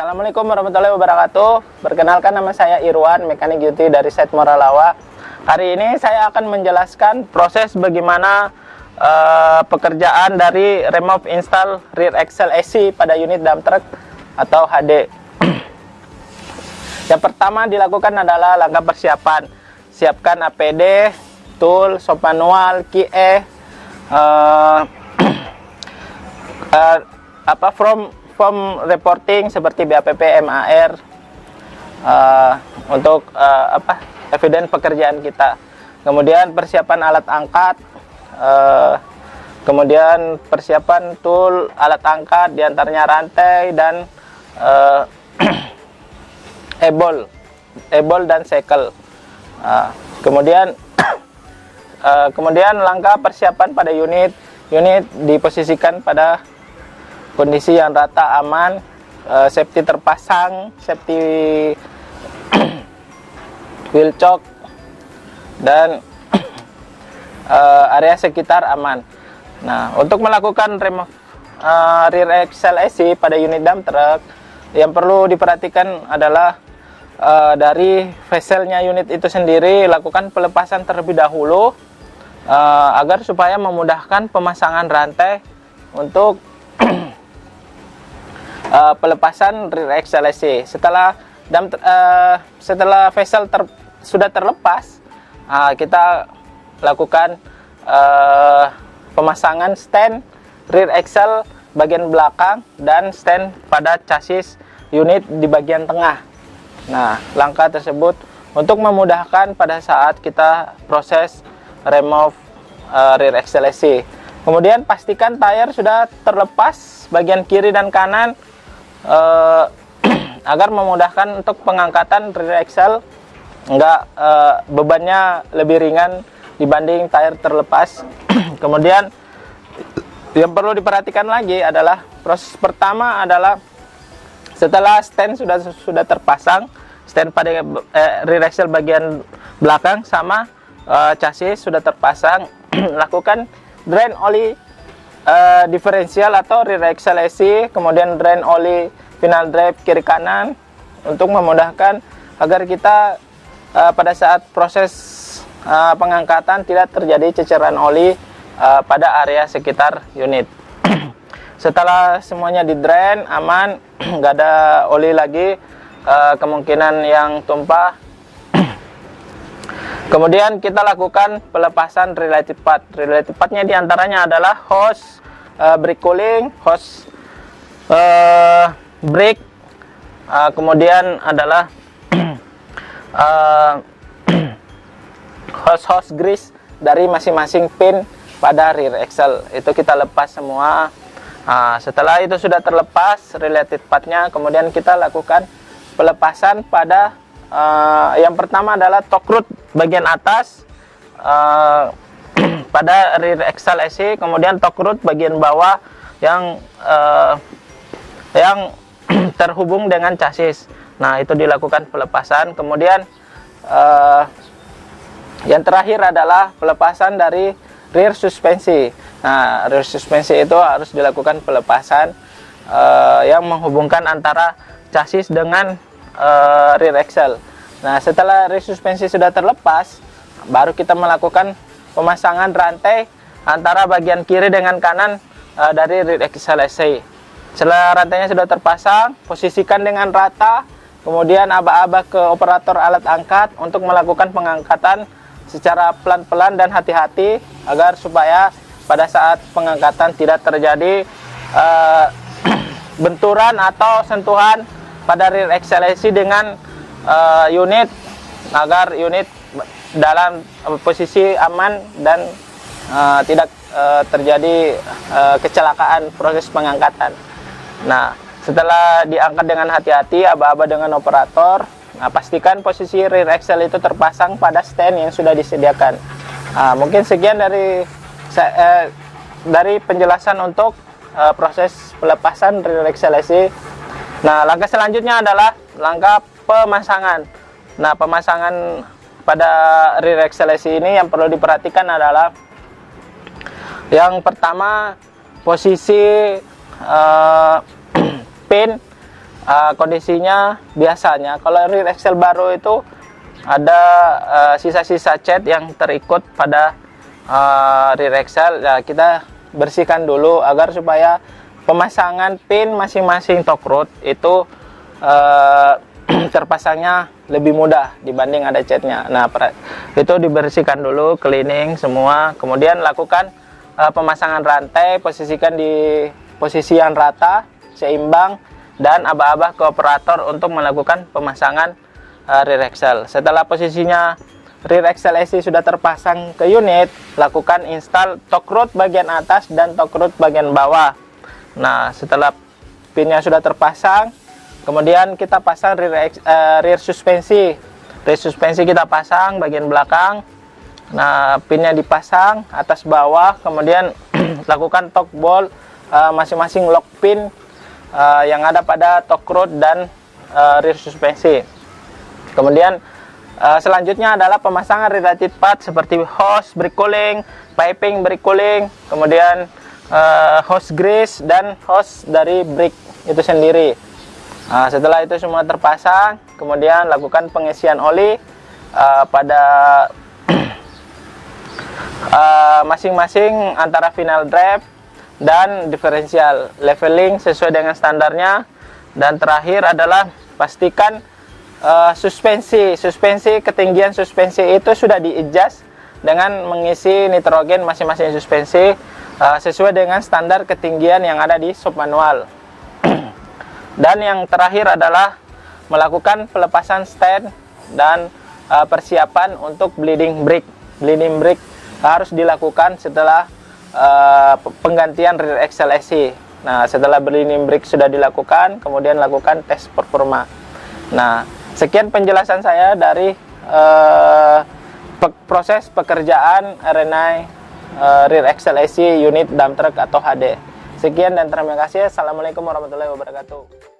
Assalamualaikum warahmatullahi wabarakatuh. Perkenalkan, nama saya Irwan, mekanik UT dari site Moralawa. Hari ini saya akan menjelaskan proses bagaimana pekerjaan dari remove install rear axle AC pada unit dump truck atau HD. Yang pertama dilakukan adalah langkah persiapan. Siapkan APD, tool, shop manual, kie, form reporting seperti BAPP, MAR, untuk evidence pekerjaan kita. Kemudian persiapan alat angkat, kemudian persiapan tool, alat angkat, diantaranya rantai dan ebol dan sekel. Kemudian langkah persiapan pada unit diposisikan pada kondisi yang rata, aman, safety terpasang, safety wheel chock, dan area sekitar aman. Nah, untuk melakukan remove rear axle AC pada unit dump truck, yang perlu diperhatikan adalah dari vesselnya unit itu sendiri, lakukan pelepasan terlebih dahulu agar supaya memudahkan pemasangan rantai untuk pelepasan rear axle AC. Setelah vessel sudah terlepas, kita lakukan pemasangan stand rear axle bagian belakang dan stand pada chassis unit di bagian tengah. Nah, langkah tersebut untuk memudahkan pada saat kita proses remove rear axle AC. Kemudian pastikan tayar sudah terlepas bagian kiri dan kanan agar memudahkan untuk pengangkatan rear axle, bebannya lebih ringan dibanding tayar terlepas. Kemudian yang perlu diperhatikan lagi adalah proses pertama adalah setelah stand sudah terpasang, stand pada rear axle bagian belakang sama chassis sudah terpasang, lakukan drain oli diferensial atau rear axle AC, kemudian drain oli final drive kiri kanan untuk memudahkan agar kita pada saat proses pengangkatan tidak terjadi ceceran oli pada area sekitar unit. Setelah semuanya di drain aman, nggak ada oli lagi, kemungkinan yang tumpah, kemudian kita lakukan pelepasan related part. Related partnya diantaranya adalah hose brake cooling, hose brake, kemudian adalah hose grease dari masing-masing pin pada rear axle. Itu kita lepas semua. Setelah itu sudah terlepas related partnya, kemudian kita lakukan pelepasan pada yang pertama adalah torque root bagian atas pada rear axle AC, kemudian torque root bagian bawah yang terhubung dengan chassis. Nah, itu dilakukan pelepasan. Kemudian yang terakhir adalah pelepasan dari rear suspensi. Nah, rear suspensi itu harus dilakukan pelepasan yang menghubungkan antara chassis dengan rear axle. Nah, setelah rear suspensi sudah terlepas, baru kita melakukan pemasangan rantai antara bagian kiri dengan kanan dari rear axle AC. Setelah rantainya sudah terpasang, posisikan dengan rata, kemudian aba-aba ke operator alat angkat untuk melakukan pengangkatan secara pelan-pelan dan hati-hati agar supaya pada saat pengangkatan tidak terjadi benturan atau sentuhan pada rear axle AC dengan unit, agar unit dalam posisi aman dan tidak terjadi kecelakaan proses pengangkatan. Nah, setelah diangkat dengan hati-hati, aba-aba dengan operator, pastikan posisi rear axle itu terpasang pada stand yang sudah disediakan. Mungkin sekian dari penjelasan untuk proses pelepasan rear axle AC. Nah, langkah selanjutnya adalah langkah pemasangan. Nah, pemasangan pada rear axle AC ini yang perlu diperhatikan adalah yang pertama, posisi pin kondisinya biasanya kalau rear axle baru itu ada sisa-sisa cat yang terikut pada rear axle. Nah, kita bersihkan dulu agar supaya pemasangan pin masing-masing torque rod itu terpasangnya lebih mudah dibanding ada catnya. Nah, itu dibersihkan dulu, cleaning semua, kemudian lakukan pemasangan rantai, posisikan di posisi yang rata, seimbang, dan aba-aba ke operator untuk melakukan pemasangan rear axle. Setelah posisinya rear axle SC sudah terpasang ke unit, lakukan install torque rod bagian atas dan torque rod bagian bawah. Nah, setelah pinnya sudah terpasang, kemudian kita pasang rear suspensi. Rear suspensi kita pasang bagian belakang. Nah, pinnya dipasang atas bawah, kemudian lakukan torque bolt masing-masing lock pin yang ada pada torque rod dan rear suspensi. Kemudian selanjutnya adalah pemasangan related part seperti hose brake cooling, piping brake cooling, kemudian hose grease dan hose dari brake itu sendiri. Nah, setelah itu semua terpasang, kemudian lakukan pengisian oli pada masing-masing antara final drive dan diferensial, leveling sesuai dengan standarnya. Dan terakhir adalah pastikan suspensi ketinggian suspensi itu sudah di-adjust dengan mengisi nitrogen masing-masing suspensi sesuai dengan standar ketinggian yang ada di sub manual. Dan yang terakhir adalah melakukan pelepasan stand dan persiapan untuk bleeding brake. Bleeding brake harus dilakukan setelah penggantian rear axle SC. Nah, setelah bleeding brake sudah dilakukan, kemudian lakukan tes performa. Nah, sekian penjelasan saya dari proses pekerjaan RNI rear axle SC unit dump truck atau HD. Sekian dan terima kasih. Assalamualaikum warahmatullahi wabarakatuh.